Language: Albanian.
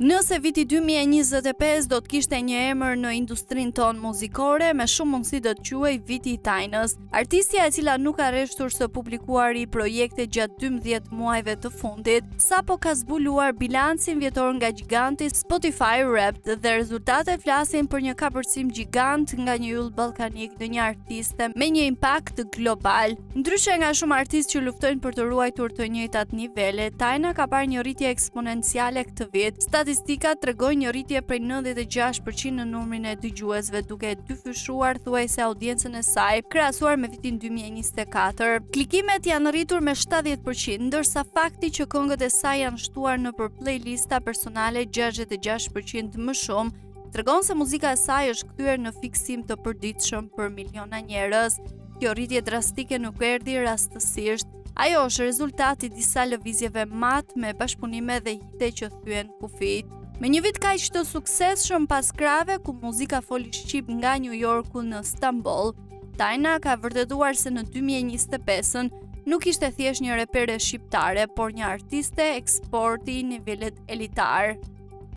Nëse viti 2025 do të kishte një emër në industrinë tonë muzikore, me shumë mundësi do të quhej viti i Tajnës. Artistja e cila nuk ka rreshtur së publikuari projekte gjatë 12 muajve të fundit, sapo ka zbuluar bilancin vjetor nga giganti Spotify Wrapped dhe rezultatet flasin për një kapërcim gjigant nga një yll ballkanik në një artiste me një impakt global. Ndryshe nga shumë artistë që luftojnë për të ruajtur të njëjtat nivele, Tajna ka parë një rritje eksponenciale këtë vit. Statistikat tregojnë një rritje prej 96% në numrin e dëgjuesve, duke dyfyshuar thuajse audiencën e saj krahasuar me vitin 2024. Klikimet janë rritur me 70%, ndërsa fakti që këngët e saj janë shtuar nëpër playlista personale 66% më shumë, tregon se muzika e saj është kthyer në fiksim të përditshëm për miliona njerëz. Kjo rritje drastike nuk erdhi rastësisht. Ajo është rezultati disa lëvizjeve mat me bashkëpunime dhe hite që thyen kufijt. Me një vit kaq të suksesshëm pas krave ku muzika foli shqip nga New Yorku në Stamboll, Tajna ka vërtetuar se në 2025-ën nuk ishte thjesht një repere shqiptare, por një artiste eksporti nivelet elitar.